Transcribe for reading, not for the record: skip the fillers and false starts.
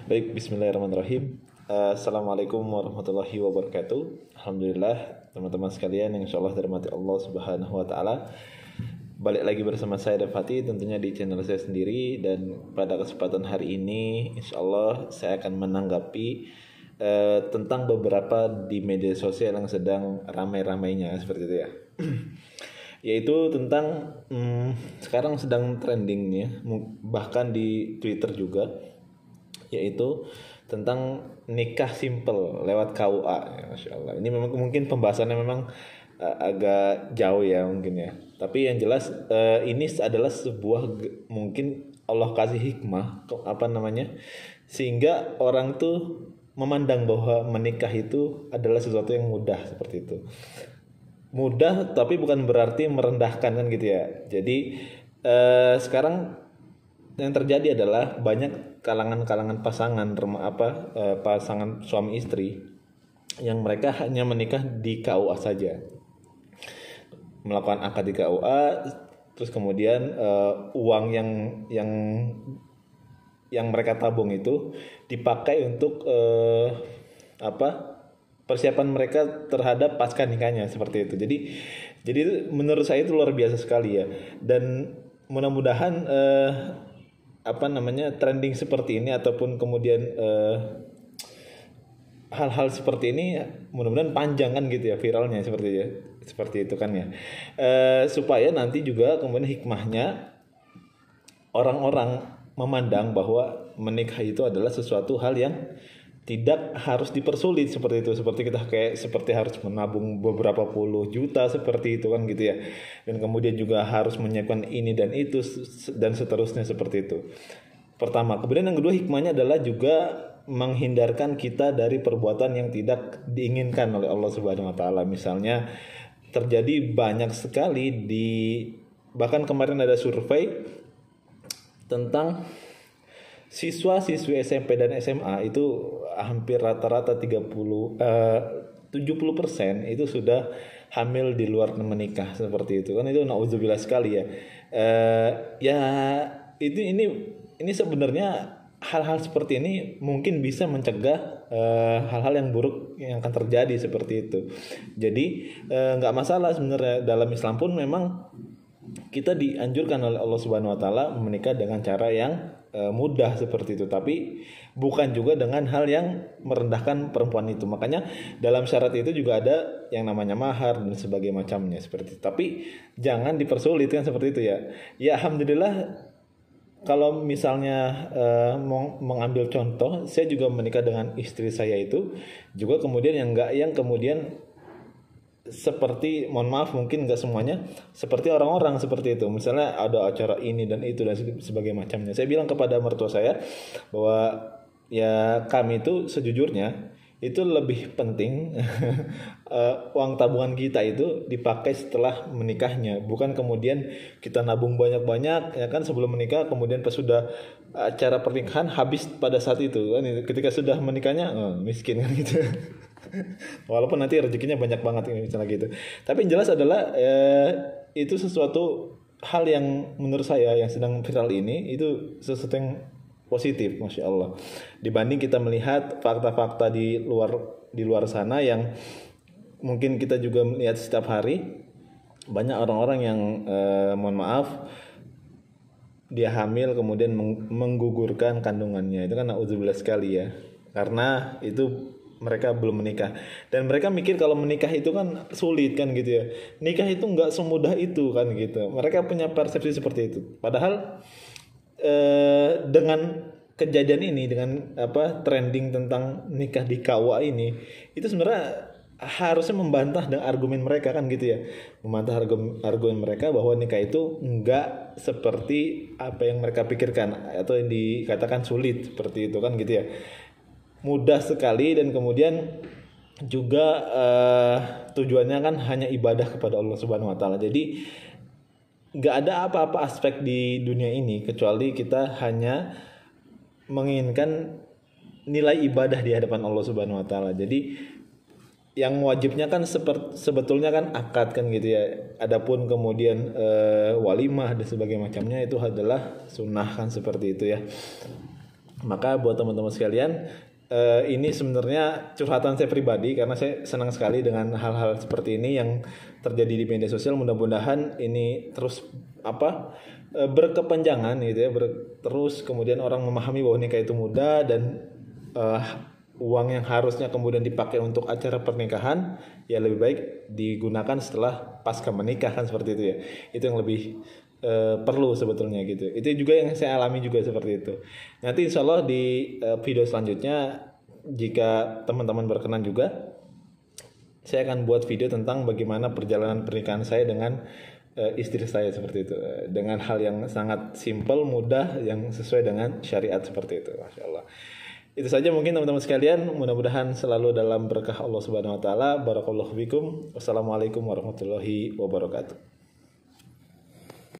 Baik, bismillahirrahmanirrahim. Assalamualaikum warahmatullahi wabarakatuh. Alhamdulillah, teman-teman sekalian yang insyaallah dirahmati Allah Subhanahu wa taala. Balik lagi bersama saya dan Fatih tentunya di channel saya sendiri, dan pada kesempatan hari ini insyaallah saya akan menanggapi tentang beberapa di media sosial yang sedang ramai-ramainya seperti itu ya. Yaitu tentang sekarang sedang trending ya, bahkan di Twitter juga, yaitu tentang nikah simple lewat KUA ya, Masya Allah. Ini memang mungkin pembahasannya memang agak jauh ya mungkin ya, tapi yang jelas ini adalah sebuah mungkin Allah kasih hikmah sehingga orang tuh memandang bahwa menikah itu adalah sesuatu yang mudah seperti itu. Mudah tapi bukan berarti merendahkan kan gitu ya. Jadi sekarang yang terjadi adalah banyak kalangan pasangan suami istri yang mereka hanya menikah di KUA saja, melakukan akad di KUA, terus kemudian uang yang mereka tabung itu dipakai untuk persiapan mereka terhadap pasca nikahnya seperti itu. Jadi itu menurut saya itu luar biasa sekali ya, dan mudah-mudahan trending seperti ini ataupun kemudian hal-hal seperti ini mudah-mudahan panjang kan gitu ya viralnya seperti itu kan ya, supaya nanti juga kemudian hikmahnya orang-orang memandang bahwa menikah itu adalah sesuatu hal yang tidak harus dipersulit seperti itu, seperti harus menabung beberapa puluh juta seperti itu kan gitu ya, dan kemudian juga harus menyiapkan ini dan itu dan seterusnya seperti itu. Pertama, kemudian yang kedua hikmahnya adalah juga menghindarkan kita dari perbuatan yang tidak diinginkan oleh Allah Subhanahu wa taala. Misalnya terjadi banyak sekali bahkan kemarin ada survei tentang siswa-siswi SMP dan SMA itu hampir rata-rata 70% itu sudah hamil di luar menikah seperti itu kan. Itu nauzubillah sekali ya. Ini sebenarnya hal-hal seperti ini mungkin bisa mencegah hal-hal yang buruk yang akan terjadi seperti itu. Jadi nggak masalah sebenarnya, dalam Islam pun memang kita dianjurkan oleh Allah Subhanahu wa taala menikah dengan cara yang mudah seperti itu, tapi bukan juga dengan hal yang merendahkan perempuan itu. Makanya dalam syarat itu juga ada yang namanya mahar dan sebagainya macamnya seperti itu. Tapi jangan dipersulit kan seperti itu ya. Ya alhamdulillah, kalau misalnya mengambil contoh, saya juga menikah dengan istri saya itu juga kemudian yang kemudian seperti, mohon maaf mungkin nggak semuanya seperti orang-orang seperti itu. Misalnya ada acara ini dan itu dan sebagainya macamnya. Saya bilang kepada mertua saya bahwa ya kami itu sejujurnya itu lebih penting uang tabungan kita itu dipakai setelah menikahnya, bukan kemudian kita nabung banyak-banyak ya kan sebelum menikah, kemudian pas sudah acara pernikahan habis pada saat itu kan, ketika sudah menikahnya miskin kan gitu. Walaupun nanti rezekinya banyak banget misalnya gitu. Tapi yang jelas adalah itu sesuatu hal yang menurut saya yang sedang viral ini itu sesuatu yang positif, Masya Allah. Dibanding kita melihat fakta-fakta di luar sana yang mungkin kita juga melihat setiap hari, banyak orang-orang yang mohon maaf dia hamil kemudian menggugurkan kandungannya. Itu kan nauzubillah sekali ya. Karena itu mereka belum menikah dan mereka mikir kalau menikah itu kan sulit kan gitu ya. Nikah itu nggak semudah itu kan gitu. Mereka punya persepsi seperti itu. Padahal dengan kejadian ini, dengan trending tentang nikah di KUA ini, itu sebenarnya harusnya membantah dengan argumen mereka kan gitu ya. Membantah argumen mereka bahwa nikah itu nggak seperti apa yang mereka pikirkan atau yang dikatakan sulit seperti itu kan gitu ya. Mudah sekali, dan kemudian juga tujuannya kan hanya ibadah kepada Allah Subhanahu wa taala. Jadi nggak ada apa-apa aspek di dunia ini kecuali kita hanya menginginkan nilai ibadah di hadapan Allah Subhanahu wa taala. Jadi yang wajibnya kan sebetulnya kan akad kan gitu ya. Adapun kemudian walimah dan sebagainya macamnya itu adalah sunnah kan seperti itu ya. Maka buat teman-teman sekalian, ini sebenarnya curhatan saya pribadi karena saya senang sekali dengan hal-hal seperti ini yang terjadi di media sosial. Mudah-mudahan ini terus berkepanjangan gitu ya, terus kemudian orang memahami bahwa nikah itu mudah dan uang yang harusnya kemudian dipakai untuk acara pernikahan ya lebih baik digunakan setelah pasca menikah kan, seperti itu ya. Itu yang lebih perlu sebetulnya gitu. Itu juga yang saya alami juga seperti itu. Nanti insya Allah di video selanjutnya jika teman-teman berkenan juga, saya akan buat video tentang bagaimana perjalanan pernikahan saya dengan istri saya seperti itu, dengan hal yang sangat simpel, mudah, yang sesuai dengan syariat seperti itu. Masya Allah. Itu saja mungkin teman-teman sekalian, mudah-mudahan selalu dalam berkah Allah Subhanahu wa taala. Barakallahu fikum. Wassalamualaikum warahmatullahi wabarakatuh.